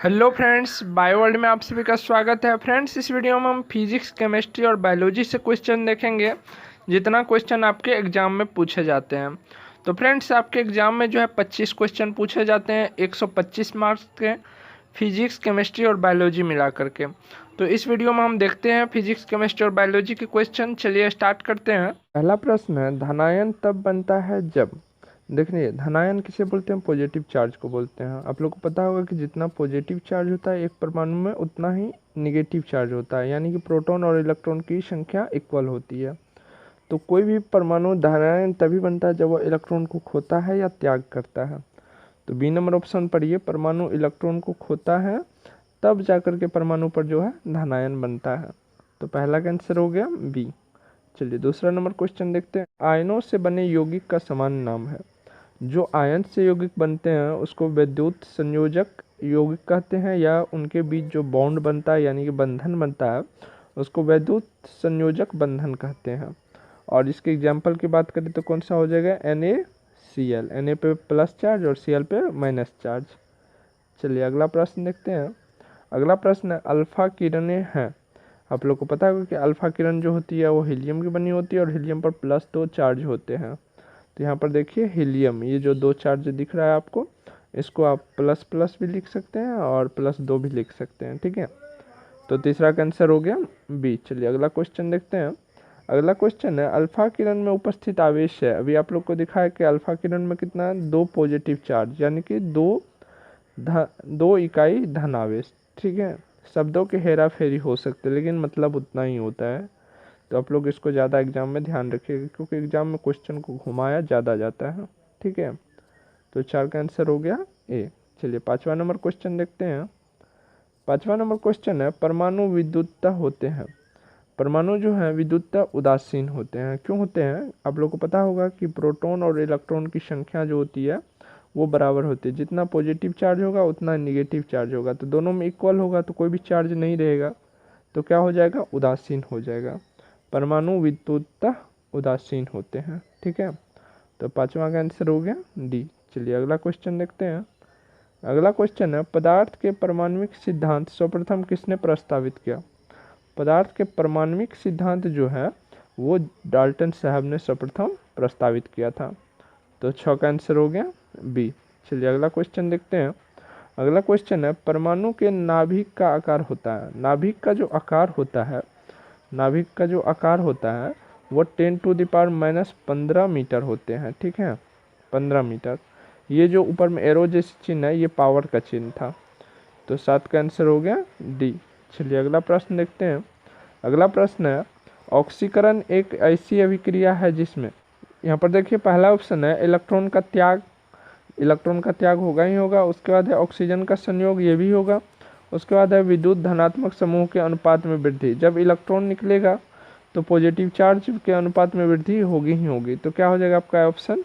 Hello friends, bio world में आप सभी का स्वागत है। फ्रेंड्स, इस वीडियो में हम फिजिक्स, केमिस्ट्री और बायोलॉजी से क्वेश्चन देखेंगे, जितना क्वेश्चन आपके एग्जाम में पूछे जाते हैं। तो फ्रेंड्स, आपके एग्जाम में जो है 25 क्वेश्चन पूछे जाते हैं, 125 मार्क्स के, फिजिक्स, केमिस्ट्री और बायोलॉजी मिला करके। तो इस वीडियो में हम देखते हैं फिजिक्स, केमिस्ट्री और बायोलॉजी के क्वेश्चन। चलिए स्टार्ट करते हैं। पहला प्रश्न है, धनायन तब बनता है जब। देखिए, धनायन किसे बोलते हैं? पॉजिटिव चार्ज को बोलते हैं। आप लोग को पता होगा कि जितना पॉजिटिव चार्ज होता है एक परमाणु में, उतना ही निगेटिव चार्ज होता है, यानी कि प्रोटॉन और इलेक्ट्रॉन की संख्या इक्वल होती है। तो कोई भी परमाणु धनायन तभी बनता है जब वो इलेक्ट्रॉन को खोता है या त्याग करता है। तो बी नंबर ऑप्शन पर ये परमाणु इलेक्ट्रॉन को खोता है, तब जाकर के परमाणु पर जो है धनायन बनता है। तो पहला का आंसर हो गया बी। चलिए दूसरा नंबर क्वेश्चन देखते हैं। आयनों से बने यौगिक का समान नाम है। जो आयन से यौगिक बनते हैं उसको विद्युत संयोजक यौगिक कहते हैं, या उनके बीच जो बॉन्ड बनता है यानी कि बंधन बनता है उसको विद्युत संयोजक बंधन कहते हैं। और इसके एग्जाम्पल की बात करें तो कौन सा हो जाएगा? NaCl। Na पे प्लस चार्ज और Cl पे माइनस चार्ज। चलिए अगला प्रश्न देखते हैं। अगला प्रश्न है, अल्फा किरणें हैं। आप लोग को पता होगा कि अल्फा किरण जो होती है वो हीलियम की बनी होती है और हीलियम पर प्लस 2 चार्ज होते हैं। तो यहाँ पर देखिए हीलियम, ये जो 2 चार्ज दिख रहा है आपको, इसको आप प्लस प्लस भी लिख सकते हैं और +2 भी लिख सकते हैं, ठीक है। तो तीसरा का आंसर हो गया बी। चलिए अगला क्वेश्चन देखते हैं। अगला क्वेश्चन है, अल्फा किरण में उपस्थित आवेश है। अभी आप लोग को दिखा है कि अल्फा किरण में कितना है? 2 पॉजिटिव चार्ज, यानी कि 2 इकाई धन आवेश, ठीक है। शब्दों के हेरा फेरी हो सकते हैं लेकिन मतलब उतना ही होता है। तो आप लोग इसको ज़्यादा एग्जाम में ध्यान रखिएगा, क्योंकि एग्जाम में क्वेश्चन को घुमाया ज़्यादा जाता है, ठीक है। तो 4 का आंसर हो गया ए। चलिए 5वां नंबर क्वेश्चन देखते हैं। 5वां नंबर क्वेश्चन है, परमाणु विद्युतता होते हैं। परमाणु जो है विद्युतता उदासीन होते हैं। क्यों होते हैं? आप लोग को पता होगा कि प्रोटॉन और इलेक्ट्रॉन की संख्या जो होती है वो बराबर होती है। जितना पॉजिटिव चार्ज होगा उतना निगेटिव चार्ज होगा, तो दोनों में इक्वल होगा तो कोई भी चार्ज नहीं रहेगा, तो क्या हो जाएगा? उदासीन हो जाएगा। परमाणु विद्युतता उदासीन होते हैं, ठीक है। तो 5वां का आंसर हो गया डी। चलिए अगला क्वेश्चन देखते हैं। अगला क्वेश्चन है, पदार्थ के परमाणविक सिद्धांत सर्वप्रथम किसने प्रस्तावित किया? पदार्थ के परमाणविक सिद्धांत जो है वो डाल्टन साहब ने सर्वप्रथम प्रस्तावित किया था। तो 6 का आंसर हो गया बी। चलिए अगला क्वेश्चन देखते हैं। अगला क्वेश्चन है, परमाणु के नाभिक का आकार होता है। नाभिक का जो आकार होता है, नाभिक का जो आकार होता है वो 10⁻⁻15 मीटर होते हैं, ठीक है, 15 मीटर। ये जो ऊपर में एरो जैसी चिन्ह है ये पावर का चिन्ह था। तो 7 का आंसर हो गया डी। चलिए अगला प्रश्न देखते हैं। अगला प्रश्न है, ऑक्सीकरण एक ऐसी अभिक्रिया है जिसमें, यहाँ पर देखिए पहला ऑप्शन है इलेक्ट्रॉन का त्याग। इलेक्ट्रॉन का त्याग होगा ही होगा। उसके बाद है ऑक्सीजन का संयोग, ये भी होगा। उसके बाद है विद्युत धनात्मक समूह के अनुपात में वृद्धि। जब इलेक्ट्रॉन निकलेगा तो पॉजिटिव चार्ज के अनुपात में वृद्धि होगी ही होगी। तो क्या हो जाएगा आपका ऑप्शन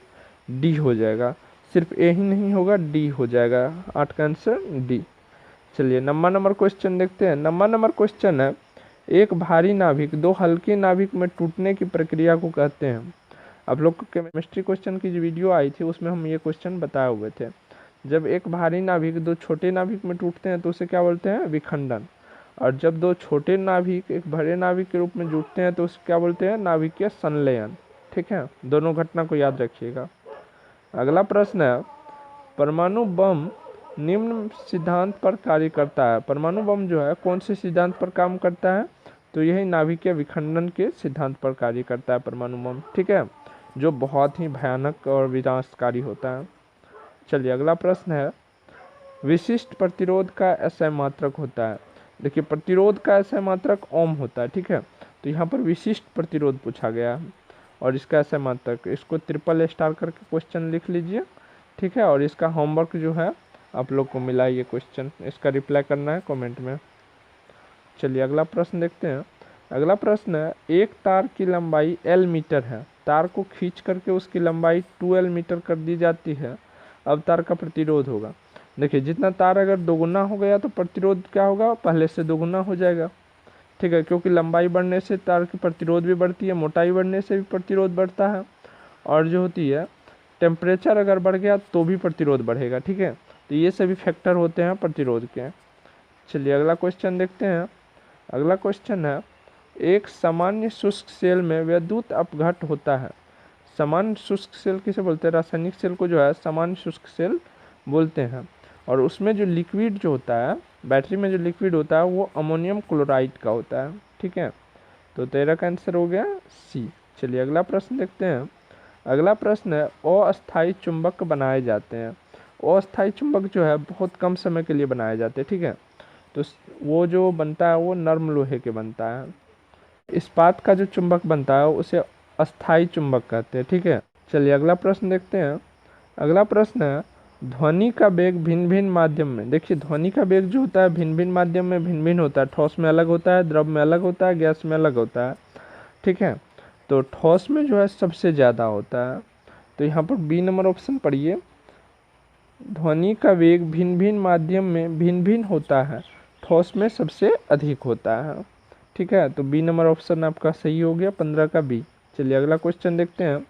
डी हो जाएगा। सिर्फ ए ही नहीं होगा, डी हो जाएगा। 8 का आंसर डी। चलिए नंबर क्वेश्चन देखते हैं। नंबर क्वेश्चन है, एक भारी नाभिक 2 हल्के नाभिक में टूटने की प्रक्रिया को कहते हैं। आप लोग को केमिस्ट्री क्वेश्चन की जो वीडियो आई थी उसमें हम ये क्वेश्चन बताए हुए थे। जब एक भारी नाभिक 2 छोटे नाभिक में टूटते हैं तो उसे क्या बोलते हैं? विखंडन। और जब 2 छोटे नाभिक एक बड़े नाभिक के रूप में जुड़ते हैं तो उसे क्या बोलते हैं? नाभिकीय संलयन, ठीक है। दोनों घटना को याद रखिएगा। अगला प्रश्न है, परमाणु बम निम्न सिद्धांत पर कार्य करता है। परमाणु बम जो है कौन से सिद्धांत पर काम करता है? तो यही नाभिकीय विखंडन के सिद्धांत पर कार्य करता है परमाणु बम, ठीक है, जो बहुत ही भयानक और विनाशकारी होता है। चलिए अगला प्रश्न है, विशिष्ट प्रतिरोध का SI मात्रक होता है। देखिए प्रतिरोध का SI मात्रक ओम होता है, ठीक है। तो यहाँ पर विशिष्ट प्रतिरोध पूछा गया है और इसका SI मात्रक, इसको ट्रिपल स्टार करके क्वेश्चन लिख लीजिए, ठीक है। और इसका होमवर्क जो है आप लोग को मिला ये क्वेश्चन, इसका रिप्लाई करना है कमेंट में। चलिए अगला प्रश्न देखते हैं। अगला प्रश्न है, एक तार की लंबाई L मीटर है। तार को खींच करके उसकी लंबाई 2L मीटर कर दी जाती है। अब तार का प्रतिरोध होगा। देखिए जितना तार अगर दोगुना हो गया तो प्रतिरोध क्या होगा? पहले से दोगुना हो जाएगा, ठीक है, क्योंकि लंबाई बढ़ने से तार की प्रतिरोध भी बढ़ती है, मोटाई बढ़ने से भी प्रतिरोध बढ़ता है। और जो होती है टेम्परेचर अगर बढ़ गया तो भी प्रतिरोध बढ़ेगा, ठीक है। तो ये सभी फैक्टर होते हैं प्रतिरोध के। चलिए अगला क्वेश्चन देखते हैं। अगला क्वेश्चन है, एक सामान्य शुष्क सेल में विद्युत अपघट होता है। सामान्य शुष्क सेल किसे बोलते हैं? रासायनिक सेल को जो है सामान्य शुष्क सेल बोलते हैं। और उसमें जो लिक्विड जो होता है, बैटरी में जो लिक्विड होता है वो अमोनियम क्लोराइड का होता है। ठीक है, तो 13 का आंसर हो गया सी। चलिए अगला प्रश्न देखते हैं। अगला प्रश्न है, अस्थायी चुंबक बनाए जाते हैं। अस्थायी चुंबक जो है बहुत कम समय के लिए बनाए जाते हैं। ठीक है, तो वो जो बनता है वो नर्म लोहे के बनता है। इस्पात का जो चुंबक बनता है उसे अस्थायी चुंबक कहते हैं। ठीक है, चलिए अगला प्रश्न देखते हैं। अगला प्रश्न है, ध्वनि का वेग भिन्न भिन्न माध्यम में, देखिए ध्वनि का वेग जो होता है भिन्न भिन्न माध्यम में भिन्न भिन्न होता है। ठोस में अलग होता है, द्रव में अलग होता है, गैस में अलग होता है। ठीक है, तो ठोस में जो है सबसे ज़्यादा होता है। तो यहाँ पर बी नंबर ऑप्शन पढ़िए, ध्वनि का वेग भिन्न भिन्न माध्यम में भिन्न भिन्न होता है, ठोस में सबसे अधिक होता है। ठीक है, तो बी नंबर ऑप्शन आपका सही हो गया, 15 का बी। चलिए अगला क्वेश्चन देखते हैं।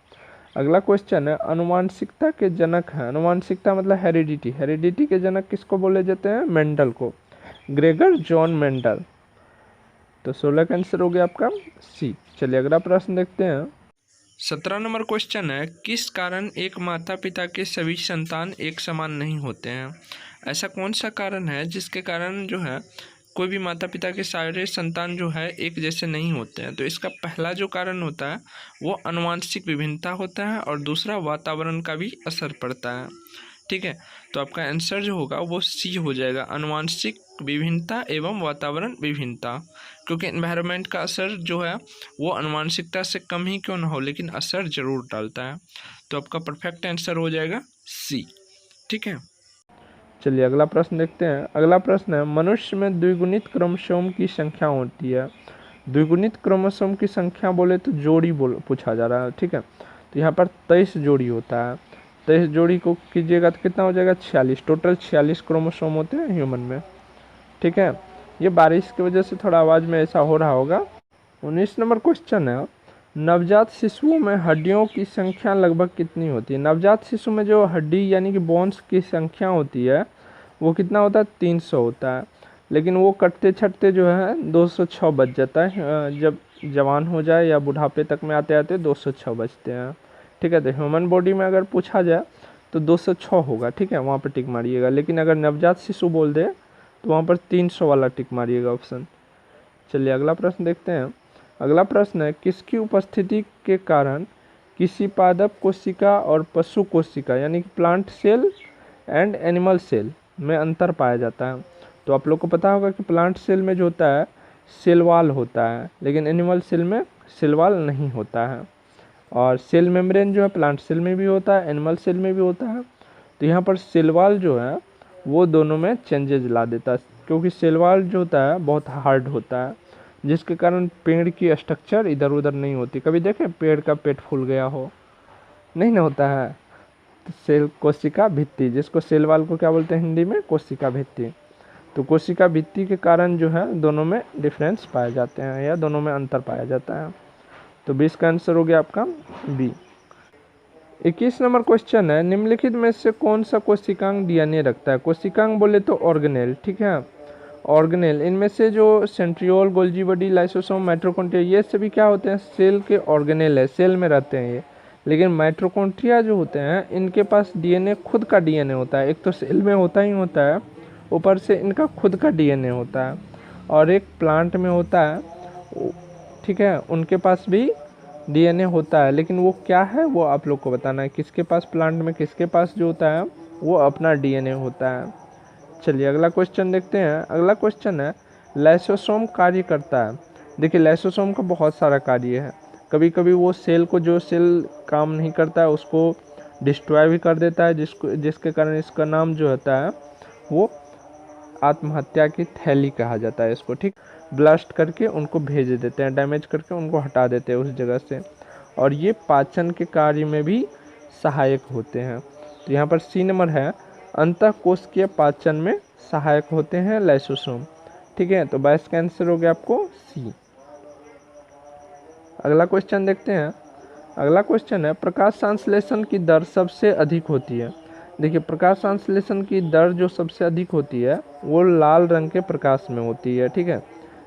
अगला क्वेश्चन है, अनुवांशिकता के जनक हैं। अनुवांशिकता मतलब हेरिडिटी। हेरिडिटी के जनक किसको बोले जाते हैं? मेंडल को, ग्रेगर जॉन मेंडल। तो 16 का आंसर हो गया आपका सी। चलिए अगला प्रश्न देखते हैं। 17 नंबर क्वेश्चन है, किस कारण एक माता पिता के सभी संतान एक समान नहीं होते हैं? ऐसा कौन सा कारण है जिसके कारण जो है कोई भी माता पिता के सारे संतान जो है एक जैसे नहीं होते हैं? तो इसका पहला जो कारण होता है वो आनुवंशिक विभिन्नता होता है और दूसरा वातावरण का भी असर पड़ता है। ठीक है, तो आपका आंसर जो होगा वो सी हो जाएगा, आनुवंशिक विभिन्नता एवं वातावरण विभिन्नता। क्योंकि एनवायरनमेंट का असर जो है वो आनुवंशिकता से कम ही क्यों ना हो लेकिन असर जरूर डालता है। तो आपका परफेक्ट आंसर हो जाएगा सी। ठीक है, चलिए अगला प्रश्न देखते हैं। अगला प्रश्न है, मनुष्य में द्विगुणित क्रोमोसोम की संख्या होती है। द्विगुणित क्रोमोसोम की संख्या बोले तो जोड़ी पूछा जा रहा है। ठीक है, तो यहाँ पर 23 जोड़ी होता है। 23 जोड़ी को कीजिएगा तो कितना हो जाएगा? 46। टोटल 46 क्रोमोसोम होते हैं ह्यूमन में। ठीक है, ये बारिश की वजह से थोड़ा आवाज़ में ऐसा हो रहा होगा। 19 नंबर क्वेश्चन है, नवजात शिशुओं में हड्डियों की संख्या लगभग कितनी होती है? नवजात शिशु में जो हड्डी यानी कि बोन्स की संख्या होती है वो कितना होता है? 300 होता है। लेकिन वो कटते छटते जो है 206 बच जाता है। जब जवान हो जाए या बुढ़ापे तक में आते आते 206 बचते हैं। ठीक है, तो ह्यूमन बॉडी में अगर पूछा जाए तो 206 होगा। ठीक है, वहाँ पर टिक मारिएगा। लेकिन अगर नवजात शिशु बोल दे तो वहाँ पर 300 वाला टिक मारिएगा ऑप्शन। चलिए अगला प्रश्न देखते हैं। अगला प्रश्न है, किसकी उपस्थिति के कारण किसी पादप कोशिका और पशु कोशिका यानी कि plant cell and animal cell में अंतर पाया जाता है? तो आप लोग को पता होगा कि प्लांट सेल में जो होता है सेल वाल होता है, लेकिन एनिमल सेल में सेल वाल नहीं होता है। और सेल मेम्ब्रेन जो है प्लांट सेल में भी होता है, एनिमल सेल में भी होता है। तो यहाँ पर सेल वाल जो है वो दोनों में चेंजेस ला देता है, क्योंकि सेल वाल जो होता है बहुत हार्ड होता है, जिसके कारण पेड़ की स्ट्रक्चर इधर उधर नहीं होती। कभी देखें पेड़ का पेट फूल गया हो? नहीं ना होता है। तो सेल कोशिका भित्ति, जिसको सेल वाल को क्या बोलते हैं हिंदी में? कोशिका भित्ति। तो कोशिका भित्ति के कारण जो है दोनों में डिफरेंस पाए जाते हैं या दोनों में अंतर पाया जाता है। तो 20 का आंसर हो गया आपका बी। 21 नंबर क्वेश्चन है, निम्नलिखित में से कौन सा कोशिकांग डीएनए रखता है? कोशिकांग बोले तो ऑर्गेनेल। ठीक है, ऑर्गेनेल, इनमें से जो centriole, Golgi body, lysosome, mitochondria ये सभी क्या होते हैं? सेल के ऑर्गेनेल है, सेल में रहते हैं ये। लेकिन माइटोकॉन्ड्रिया जो होते हैं इनके पास डीएनए, खुद का डीएनए होता है। एक तो सेल में होता ही होता है, ऊपर से इनका खुद का डीएनए होता है। और एक प्लांट में होता है, ठीक है, उनके पास भी डीएनए होता है। लेकिन वो क्या है वो आप लोग को बताना है, किसके पास प्लांट में किसके पास जो होता है वो अपना डीएनए होता है। चलिए अगला क्वेश्चन देखते हैं। अगला क्वेश्चन है, लाइसोसोम कार्य करता है। देखिए लाइसोसोम का बहुत सारा कार्य है। कभी कभी वो सेल को, जो सेल काम नहीं करता है उसको डिस्ट्रॉय भी कर देता है, जिसके कारण इसका नाम जो होता है वो आत्महत्या की थैली कहा जाता है इसको। ठीक, ब्लास्ट करके उनको भेज देते हैं, डैमेज करके उनको हटा देते हैं उस जगह से। और ये पाचन के कार्य में भी सहायक होते हैं। तो यहाँ पर सी नंबर है, अंतःकोशिकीय पाचन में सहायक होते हैं लाइसोसोम। ठीक है, तो 22 का आंसर हो गया आपको सी। अगला क्वेश्चन देखते हैं। अगला क्वेश्चन है, प्रकाश संश्लेषण की दर सबसे अधिक होती है। देखिए, प्रकाश संश्लेषण की दर जो सबसे अधिक होती है वो लाल रंग के प्रकाश में होती है, ठीक है।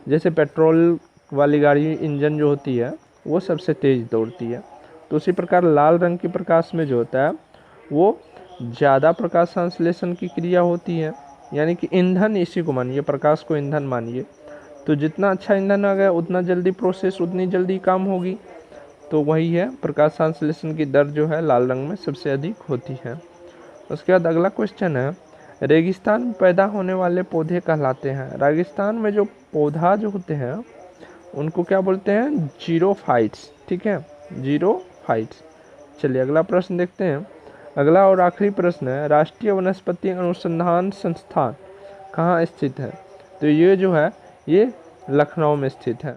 जैसे पेट्रोल वाली गाड़ी इंजन जो होती है वो सबसे तेज़ दौड़ती है, तो उसी प्रकार लाल रंग के प्रकाश में जो होता है वो ज़्यादा प्रकाश संश्लेषण की क्रिया होती है। यानी कि ईंधन इसी को मानिए, प्रकाश को ईंधन मानिए। तो जितना अच्छा ईंधन आ गया उतना जल्दी प्रोसेस, उतनी जल्दी काम होगी। तो वही है, प्रकाश संश्लेषण की दर जो है लाल रंग में सबसे अधिक होती है। उसके बाद अगला क्वेश्चन है, रेगिस्तान में पैदा होने वाले पौधे कहलाते हैं। रेगिस्तान में जो पौधा जो होते हैं उनको क्या बोलते हैं? जीरोफाइट्स, ठीक है, जीरोफाइट्स। चलिए अगला प्रश्न देखते हैं। अगला और आखिरी प्रश्न है, राष्ट्रीय वनस्पति अनुसंधान संस्थान कहाँ स्थित है? तो ये जो है ये लखनऊ में स्थित है।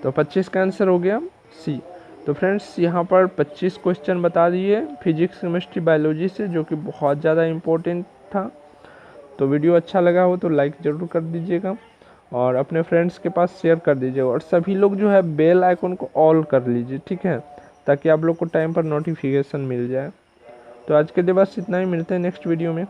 तो 25 का आंसर हो गया सी। तो फ्रेंड्स यहाँ पर 25 क्वेश्चन बता दिए फिजिक्स, केमिस्ट्री, बायोलॉजी से, जो कि बहुत ज़्यादा इम्पोर्टेंट था। तो वीडियो अच्छा लगा हो तो लाइक ज़रूर कर दीजिएगा और अपने फ्रेंड्स के पास शेयर कर दीजिएगा, और सभी लोग जो है बेल आइकन को ऑल कर लीजिए, ठीक है, ताकि आप लोग को टाइम पर नोटिफिकेशन मिल जाए। तो आज के लिए बस इतना ही, मिलते हैं नेक्स्ट वीडियो में।